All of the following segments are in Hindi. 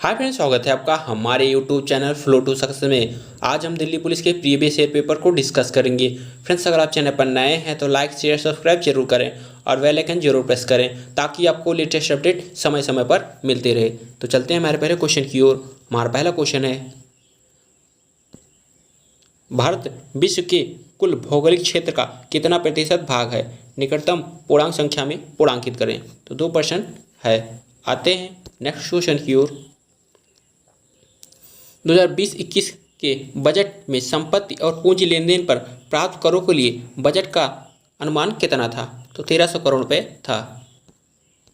हाय फ्रेंड्स, स्वागत है आपका हमारे YouTube channel flow to success में। आज हम दिल्ली पुलिस के प्रीवियस ईयर पेपर को डिस्कस करेंगे। फ्रेंड्स, अगर आप चैनल पर नए हैं तो लाइक शेयर सब्सक्राइब जरूर करें और बेल आइकन जरूर प्रेस करें ताकि आपको लेटेस्ट अपडेट समय समय पर मिलते रहे। तो चलते हैं हमारे पहले क्वेश्चन की ओर। हमारा पहला क्वेश्चन है, भारत विश्व के कुल भौगोलिक क्षेत्र का कितना प्रतिशत भाग है? निकटतम पूर्णांक संख्या में पूर्णांकित करें। तो 2% है। आते हैं नेक्स्ट क्वेश्चन की ओर। 2020-21 के बजट में संपत्ति और पूंजी लेन देन पर प्राप्त करों के लिए बजट का अनुमान कितना था? तो 1300 करोड़ रुपए था।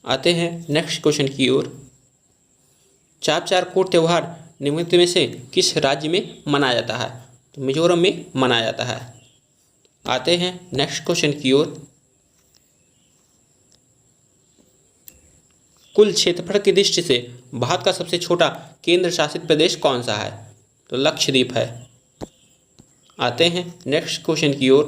आते हैं नेक्स्ट क्वेश्चन की ओर। चार त्यौहार निम्नलिखित में से किस राज्य में मनाया जाता है? तो मिजोरम में मनाया जाता है। आते हैं नेक्स्ट क्वेश्चन की ओर। कुल क्षेत्रफल की दृष्टि से भारत का सबसे छोटा केंद्र शासित प्रदेश कौन सा है? तो लक्षद्वीप है। आते हैं नेक्स्ट क्वेश्चन की ओर।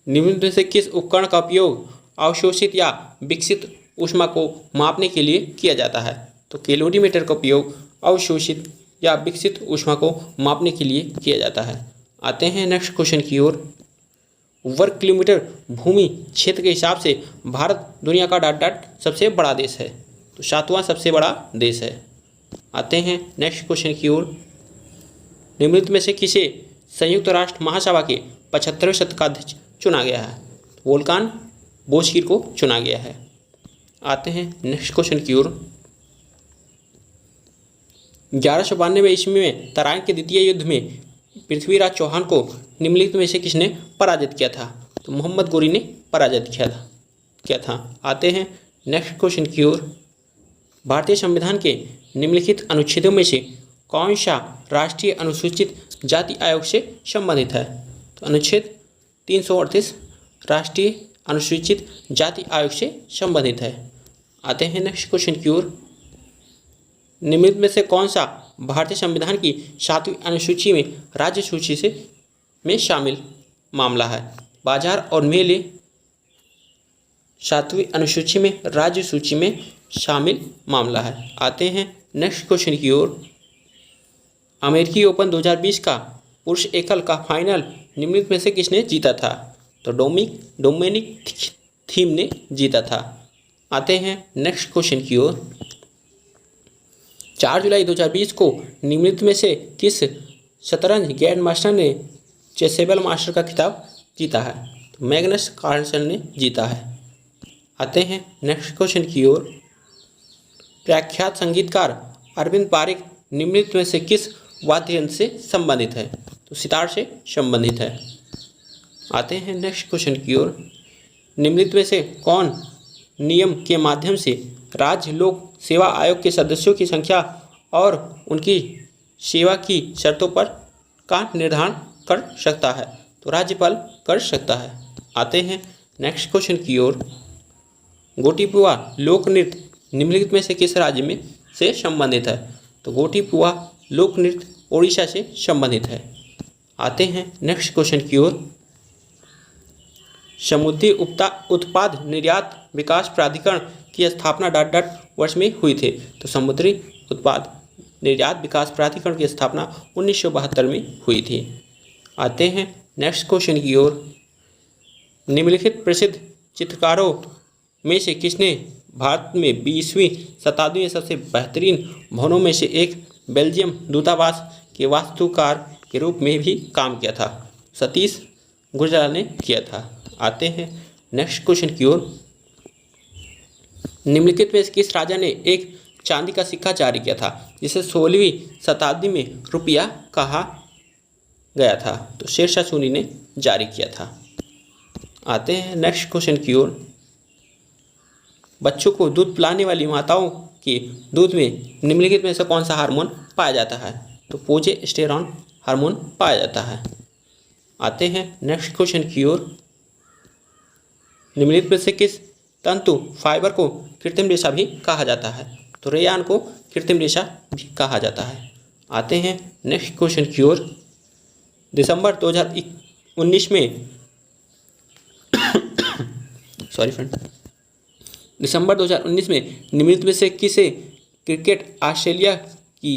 निम्नलिखित में से किस उपकरण का उपयोग अवशोषित या विकसित ऊष्मा को मापने के लिए किया जाता है? तो कैलोरीमीटर का उपयोग अवशोषित या विकसित ऊष्मा को मापने के लिए किया जाता है। आते हैं नेक्स्ट क्वेश्चन की ओर। वर्ग किलोमीटर भूमि क्षेत्र के हिसाब से भारत दुनिया का डॉट सबसे बड़ा देश है। तो 7वां सबसे बड़ा देश है। आते हैं नेक्स्ट क्वेश्चन की ओर। निम्नलिखित में से किसे संयुक्त राष्ट्र महासभा के 75वें शताध्यक्ष चुना गया है? वोल्कान बोस्कीर को चुना गया है। आते हैं नेक्स्ट क्वेश्चन की ओर। 1192 ईस्वी में तराइन के द्वितीय युद्ध में पृथ्वीराज चौहान को निम्नलिखित में से किसने पराजित किया था? तो मोहम्मद गोरी ने पराजित किया था। आते हैं नेक्स्ट क्वेश्चन की ओर। भारतीय संविधान के निम्नलिखित अनुच्छेदों में से कौन सा राष्ट्रीय अनुसूचित जाति आयोग से संबंधित है? तो अनुच्छेद 338 राष्ट्रीय अनुसूचित जाति आयोग से संबंधित है। आते हैं नेक्स्ट क्वेश्चन की ओर। निम्नलिखित में से कौन सा भारतीय संविधान की 7वीं अनुसूची में राज्य सूची में शामिल मामला है? बाजार और मेले 7वीं अनुसूची में राज्य सूची में शामिल मामला है। आते हैं नेक्स्ट क्वेश्चन की ओर। अमेरिकी ओपन 2020 का पुरुष एकल का फाइनल निम्नलिखित में से किसने जीता था? तो डोमिनिक थीम ने जीता था। आते हैं नेक्स्ट क्वेश्चन की ओर। 4 जुलाई 2020 को निम्नलिखित में से किस शतरंज ग्रैंड मास्टर ने चेसेबल मास्टर का खिताब जीता है? तो मैग्नस कार्लसन ने जीता है। आते हैं नेक्स्ट क्वेश्चन की ओर। प्रख्यात संगीतकार अरविंद पारिक निम्नलिखित में से किस वाद्य यंत्र से संबंधित है? तो सितार से संबंधित है। आते हैं नेक्स्ट क्वेश्चन की ओर। निम्नलिखित में से कौन नियम के माध्यम से राज्य लोक सेवा आयोग के सदस्यों की संख्या और उनकी सेवा की शर्तों पर का निर्धारण कर सकता है? तो राज्यपाल कर सकता है। आते हैं नेक्स्ट क्वेश्चन की ओर। गोटीपुआ लोक नृत्य निम्नलिखित में से किस राज्य में से संबंधित है? तो गोटीपुआ लोक नृत्य ओडिशा से संबंधित है। आते हैं नेक्स्ट क्वेश्चन की ओर। समुद्री उत्पाद निर्यात विकास प्राधिकरण की स्थापना डॉट वर्ष में हुई थी? तो समुद्री उत्पाद निर्यात विकास प्राधिकरण की स्थापना 1972 में हुई थी। आते हैं नेक्स्ट क्वेश्चन की ओर। निम्नलिखित प्रसिद्ध चित्रकारों में से किसने भारत में 20वीं शताब्दी में सबसे बेहतरीन भवनों में से एक बेल्जियम दूतावास के वास्तुकार के रूप में भी काम किया था? सतीश गुजराल ने किया था। आते हैं नेक्स्ट क्वेश्चन की ओर। निम्नलिखित में किस राजा ने एक चांदी का सिक्का जारी किया था जिसे 16वीं शताब्दी में रुपया कहा गया था? तो शेरशाह सूरी ने जारी किया था। आते हैं नेक्स्ट क्वेश्चन की ओर। बच्चों को दूध पिलाने वाली माताओं के दूध में निम्नलिखित में से कौन सा हार्मोन पाया जाता है? तो प्रोजेस्टेरॉन हार्मोन पाया जाता है। आते हैं नेक्स्ट क्वेश्चन की ओर। निम्नलिखित में से किस तंतु फाइबर को कृत्रिम रेशा भी कहा जाता है? तो रेयान को कृत्रिम रेशा भी कहा जाता है। आते हैं नेक्स्ट क्वेश्चन की ओर। दिसंबर 2019 में दिसंबर 2019 में निम्नलिखित में से किसे क्रिकेट ऑस्ट्रेलिया की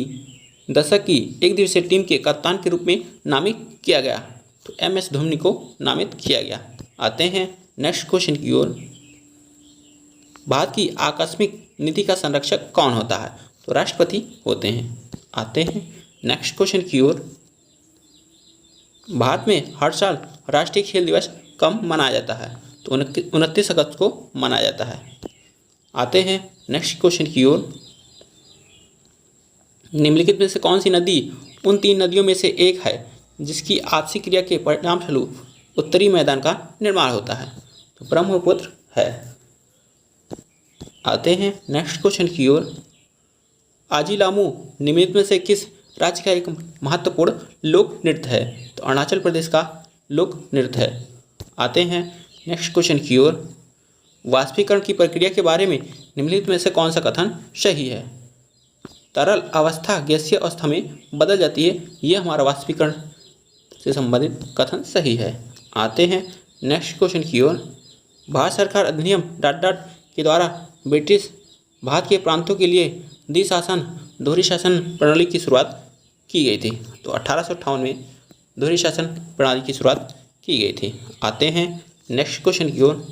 दशक की एक दिवसीय टीम के कप्तान के रूप में नामित किया गया? तो MS धोनी को नामित किया गया। आते हैं नेक्स्ट क्वेश्चन की ओर। भारत की आकस्मिक नीति का संरक्षक कौन होता है? तो राष्ट्रपति होते हैं। आते हैं नेक्स्ट क्वेश्चन की ओर। भारत में हर साल राष्ट्रीय खेल दिवस कब मनाया जाता है? तो 29 अगस्त को मनाया जाता है। आते हैं नेक्स्ट क्वेश्चन की ओर। निम्नलिखित में से कौन सी नदी उन 3 नदियों में से एक है जिसकी आपसी क्रिया के परिणामस्वरूप उत्तरी मैदान का निर्माण होता है? तो ब्रह्मपुत्र है। आते हैं नेक्स्ट क्वेश्चन की ओर। आजिलामू निम्नलिखित में से किस राज्य का एक महत्वपूर्ण लोक नृत्य है? तो अरुणाचल प्रदेश का लोक नृत्य है। आते हैं नेक्स्ट क्वेश्चन की ओर। वाष्पीकरण की प्रक्रिया के बारे में निम्नलिखित में से कौन सा कथन सही है? तरल अवस्था गैसीय अवस्था में बदल जाती है, यह हमारा वाष्पीकरण से संबंधित कथन सही है। आते हैं नेक्स्ट क्वेश्चन की ओर। भारत सरकार अधिनियम ... के द्वारा ब्रिटिश भारत के प्रांतों के लिए द्विशासन दोहरी शासन प्रणाली की शुरुआत की गई थी। तो 1858 में दोहरी शासन प्रणाली की शुरुआत की गई थी। आते हैं नेक्स्ट क्वेश्चन की ओर।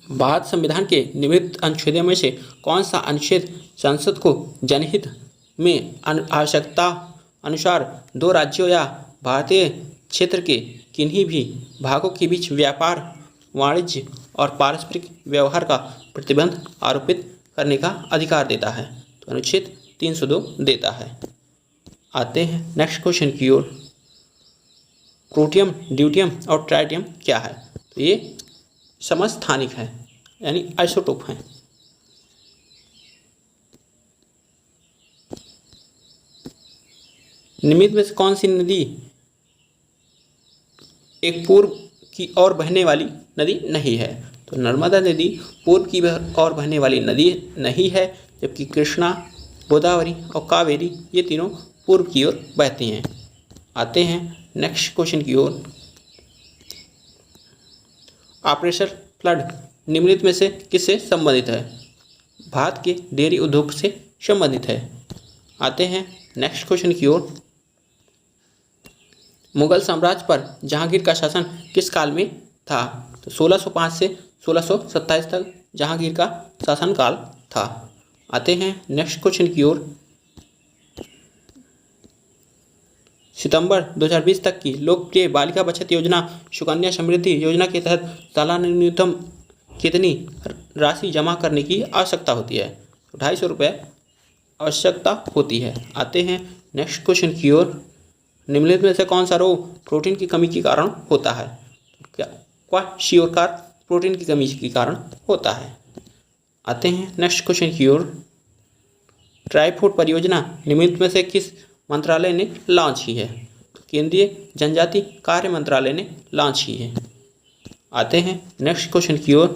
भारत संविधान के निम्नलिखित अनुच्छेदों में से कौन सा अनुच्छेद संसद को जनहित में आवश्यकता अनुसार 2 राज्यों या भारतीय क्षेत्र के किन्हीं भी भागों के बीच व्यापार, वाणिज्य और पारस्परिक व्यवहार का प्रतिबंध आरोपित करने का अधिकार देता है? तो अनुच्छेद 302 देता है। आते हैं नेक्स्ट क्वेश्चन की ओर। प्रोटियम, ड्यूटियम और ट्राइटियम क्या है? तो ये समस्थानिक है, यानी आइसोटोप हैं। निम्नलिखित में से कौन सी नदी एक पूर्व की ओर बहने वाली नदी नहीं है? तो नर्मदा नदी पूर्व की ओर बहने वाली नदी नहीं है, जबकि कृष्णा, गोदावरी और कावेरी ये तीनों पूर्व की ओर बहती हैं। आते हैं नेक्स्ट क्वेश्चन की ओर। ऑपरेशन फ्लड निम्नलिखित में से किससे संबंधित है? भारत के डेयरी उद्योग से संबंधित है। आते हैं नेक्स्ट क्वेश्चन की ओर। मुगल साम्राज्य पर जहांगीर का शासन किस काल में था? तो 1605 से 1627 तक जहांगीर का शासनकाल था। आते हैं नेक्स्ट क्वेश्चन की ओर। सितंबर 2020 तक की लोकप्रिय बालिका बचत योजना सुकन्या समृद्धि योजना के तहत सालाना न्यूनतम कितनी राशि जमा करने की आवश्यकता होती है? 250 रुपये आवश्यकता होती है। आते हैं नेक्स्ट क्वेश्चन की ओर। निम्नलिखित में से कौन सा रोग प्रोटीन की कमी के कारण होता है? क्या क्वाशियोरकार प्रोटीन की कमी के कारण होता है। आते हैं नेक्स्ट क्वेश्चन की ओर। ट्राईफूड परियोजना निम्नलिखित में से किस मंत्रालय ने लॉन्च की है? तो केंद्रीय जनजाति कार्य मंत्रालय ने लॉन्च की है। आते हैं नेक्स्ट क्वेश्चन की ओर।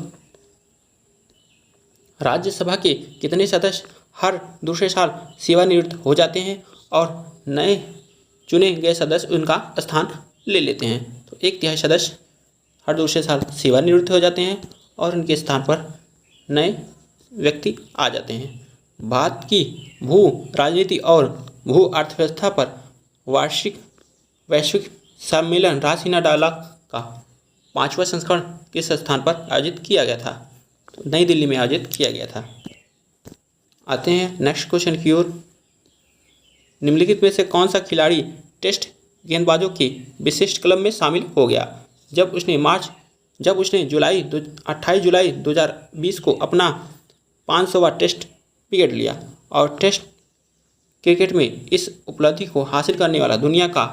राज्यसभा के कितने सदस्य हर दूसरे साल सेवानिवृत्त हो जाते हैं और नए चुने गए सदस्य उनका स्थान ले लेते हैं? तो 1/3 सदस्य हर दूसरे साल सेवानिवृत्त हो जाते हैं और उनके स्थान पर नए व्यक्ति आ जाते हैं। भारत की भू राजनीति और भू अर्थव्यवस्था पर वैश्विक सम्मेलन रासिना डायलॉग का 5वां संस्करण किस स्थान पर आयोजित किया गया था? तो नई दिल्ली में आयोजित किया गया था। आते हैं नेक्स्ट क्वेश्चन की ओर। निम्नलिखित में से कौन सा खिलाड़ी टेस्ट गेंदबाजों के विशिष्ट क्लब में शामिल हो गया जब उसने 28 जुलाई 2020 को अपना 500वां टेस्ट विकेट लिया और टेस्ट क्रिकेट में इस उपलब्धि को हासिल करने वाला दुनिया का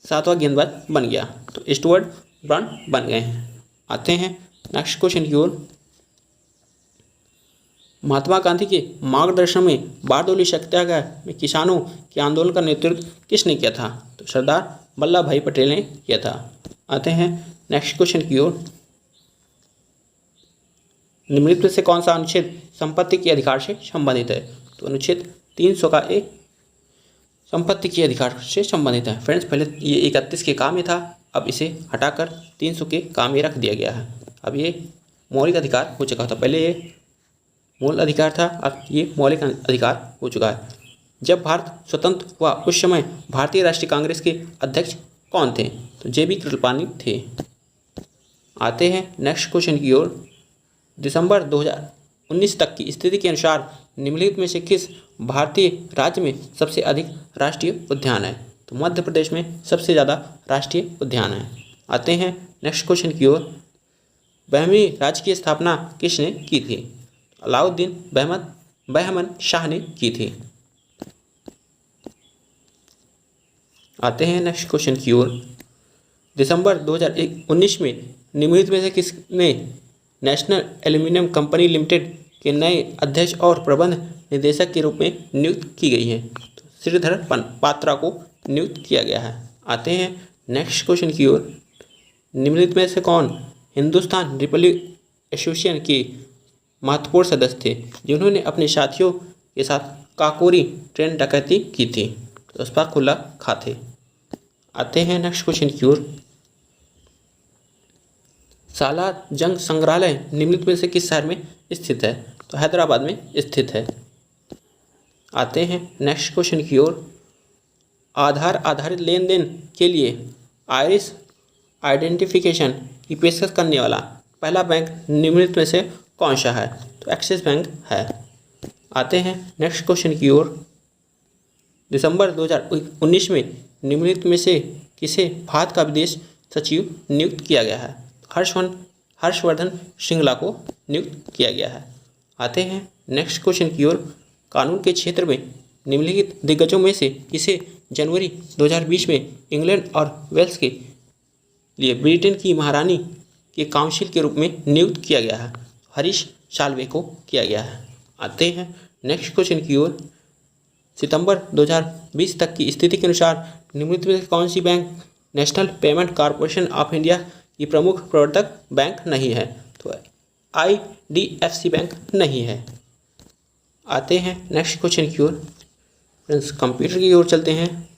7वां गेंदबाज बन गया? तो स्टुअर्ट ब्रॉड बन गए हैं। आते हैं नेक्स्ट क्वेश्चन की ओर। महात्मा गांधी के मार्गदर्शन में बारडोली सत्याग्रह में किसानों के आंदोलन का नेतृत्व किसने किया था? तो सरदार वल्लभ भाई पटेल ने किया था। आते हैं नेक्स्ट क्वेश्चन की ओर। निम्नलिखित में से कौन सा अनुच्छेद संपत्ति के अधिकार से संबंधित है? तो अनुच्छेद 300 का एक संपत्ति के अधिकार से संबंधित है। फ्रेंड्स, पहले ये 31 के काम में था, अब इसे हटाकर 300 के काम में रख दिया गया है। अब ये मौलिक अधिकार हो चुका था। पहले ये मूल अधिकार था, अब ये मौलिक अधिकार हो चुका है। जब भारत स्वतंत्र हुआ उस समय भारतीय राष्ट्रीय कांग्रेस के अध्यक्ष कौन थे? तो JB कृपलानी थे। आते हैं नेक्स्ट क्वेश्चन की ओर। दिसंबर 2019 तक की स्थिति के अनुसार निम्नलिखित में से किस भारतीय राज्य में सबसे अधिक राष्ट्रीय उद्यान है? तो मध्य प्रदेश में सबसे ज़्यादा राष्ट्रीय उद्यान है। आते हैं नेक्स्ट क्वेश्चन की ओर। 12वीं राज्य की स्थापना किसने की थी? अलाउद्दीन बहमन शाह ने की थी। आते हैं नेक्स्ट क्वेश्चन की ओर। दिसंबर 2019 में निम्नलिखित में से किसने नेशनल एल्यूमिनियम कंपनी लिमिटेड के नए अध्यक्ष और प्रबंध निदेशक के रूप में नियुक्त की गई है? तो श्रीधर पात्रा को नियुक्त किया गया है। आते हैं नेक्स्ट क्वेश्चन की ओर। निम्नलिखित में से कौन हिंदुस्तान रिपब्लिक एसोसिएशन के महत्वपूर्ण सदस्य थे जिन्होंने अपने साथियों के साथ काकोरी ट्रेन डकैती की थी? तो अशफाकुल्लाह खां थे। आते हैं नेक्स्ट क्वेश्चन की ओर। सालार जंग संग्रहालय निम्नलिखित में से किस शहर में स्थित है? तो हैदराबाद में स्थित है। आते हैं नेक्स्ट क्वेश्चन की ओर। आधार आधारित लेन देन के लिए आइरिस आइडेंटिफिकेशन की पेशकश करने वाला पहला बैंक निम्नलिखित में से कौन सा है? तो एक्सिस बैंक है। आते हैं नेक्स्ट क्वेश्चन की ओर। दिसंबर 2019 में निम्नलिखित में से किसे भारत का विदेश सचिव नियुक्त किया गया है? हर्षवर्धन श्रृंगला को नियुक्त किया गया है। आते हैं नेक्स्ट क्वेश्चन की ओर। कानून के क्षेत्र में निम्नलिखित दिग्गजों में से किसे जनवरी 2020 में इंग्लैंड और वेल्स के लिए ब्रिटेन की महारानी के काउंसिल के रूप में नियुक्त किया गया है? हरीश साल्वे को किया गया है। आते हैं नेक्स्ट क्वेश्चन की ओर। सितंबर 2020 तक की स्थिति के अनुसार निम्नलिखित में से कौन सी bank National Payment Corporation of India की प्रमुख प्रवर्तक बैंक नहीं है? तो IDFC बैंक नहीं है। आते हैं नेक्स्ट क्वेश्चन की ओर। फ्रेंड्स कंप्यूटर की ओर चलते हैं।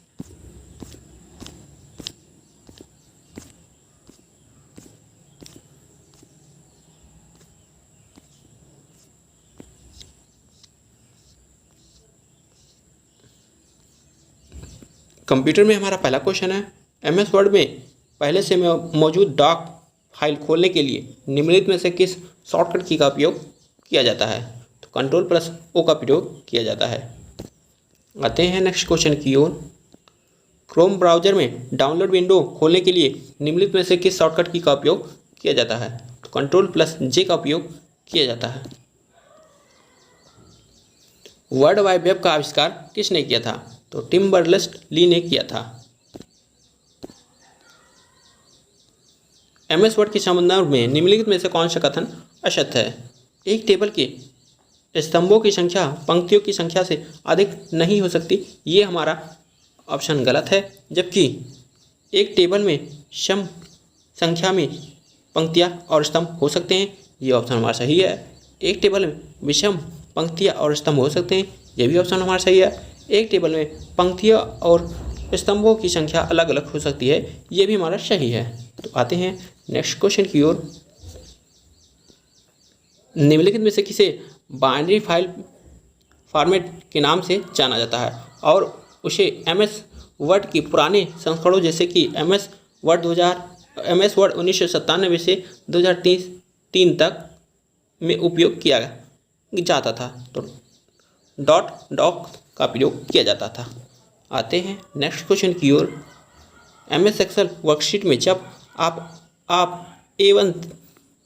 कंप्यूटर में हमारा पहला क्वेश्चन है, MS वर्ड में पहले से मौजूद डॉक फाइल खोलने के लिए निम्नलिखित में से किस शॉर्टकट की का उपयोग किया जाता है? तो Ctrl+O का प्रयोग किया जाता है। आते हैं नेक्स्ट क्वेश्चन की ओर। क्रोम ब्राउजर में डाउनलोड विंडो खोलने के लिए निम्नलिखित में से किस शॉर्टकट की का उपयोग किया जाता है? तो Ctrl+J का उपयोग किया जाता है। वर्ल्ड वाइड वेब का आविष्कार किसने किया था? तो टिम बर्नर्स-ली ने किया था। MS वर्ड के संदर्भ में निम्नलिखित में से कौन सा कथन असत्य है? एक टेबल के स्तंभों की संख्या पंक्तियों की संख्या से अधिक नहीं हो सकती, ये हमारा ऑप्शन गलत है। जबकि एक टेबल में सम संख्या में पंक्तियाँ और स्तंभ हो सकते हैं, ये ऑप्शन हमारा सही है। एक टेबल में विषम पंक्तियाँ और स्तंभ हो सकते हैं, ये भी ऑप्शन हमारा सही है। एक टेबल में पंक्तियाँ और स्तंभों की संख्या अलग अलग हो सकती है, ये भी हमारा सही है। तो आते हैं नेक्स्ट क्वेश्चन की ओर। निम्नलिखित में से किसे बाइनरी फाइल फॉर्मेट के नाम से जाना जाता है और उसे MS वर्ड की पुराने संस्करणों जैसे कि MS वर्ड 1997 से 2003 तक में उपयोग किया जाता था? तो .doc का प्रयोग किया जाता था। आते हैं नेक्स्ट क्वेश्चन की ओर। MS एक्सेल वर्कशीट में जब आप A1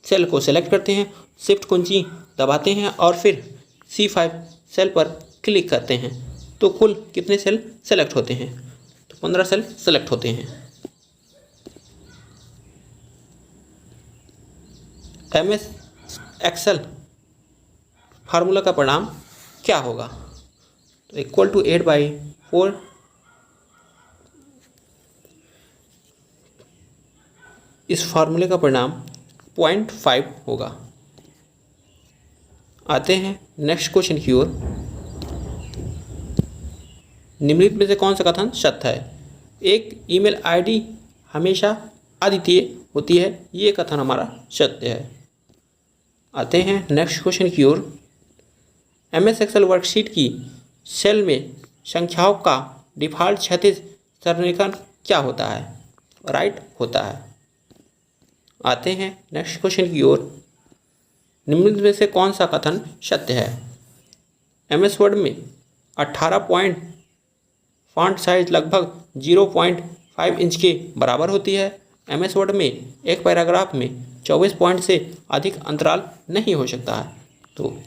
सेल को सेलेक्ट करते हैं, शिफ्ट कुंजी दबाते हैं और फिर C5 सेल पर क्लिक करते हैं तो कुल कितने सेल सेलेक्ट होते हैं? तो 15 सेल सेलेक्ट होते हैं। MS एक्सेल फार्मूला का परिणाम क्या होगा? तो = 8/4 इस फार्मूले का परिणाम 0.5 होगा। आते हैं नेक्स्ट क्वेश्चन की ओर। निम्नलिखित में से कौन सा कथन सत्य है? एक ईमेल ID हमेशा अद्वितीय होती है, ये कथन हमारा सत्य है। आते हैं नेक्स्ट क्वेश्चन की ओर। MS एक्सेल वर्कशीट की सेल में संख्याओं का डिफ़ॉल्ट क्षैतिज सरलीकरण क्या होता है? राइट होता है। आते हैं नेक्स्ट क्वेश्चन की ओर। निम्नलिखित में से कौन सा कथन सत्य है? MS वर्ड में 18 पॉइंट फॉन्ट साइज लगभग 0.5 इंच के बराबर होती है। MS वर्ड में एक पैराग्राफ में 24 पॉइंट से अधिक अंतराल नहीं हो सकता है। तो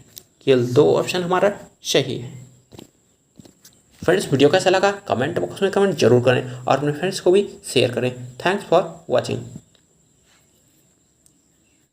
केवल 2 ऑप्शन हमारा सही है। फ्रेंड्स, वीडियो कैसा लगा कमेंट बॉक्स में कमेंट जरूर करें और अपने फ्रेंड्स को भी शेयर करें। Thanks for watching.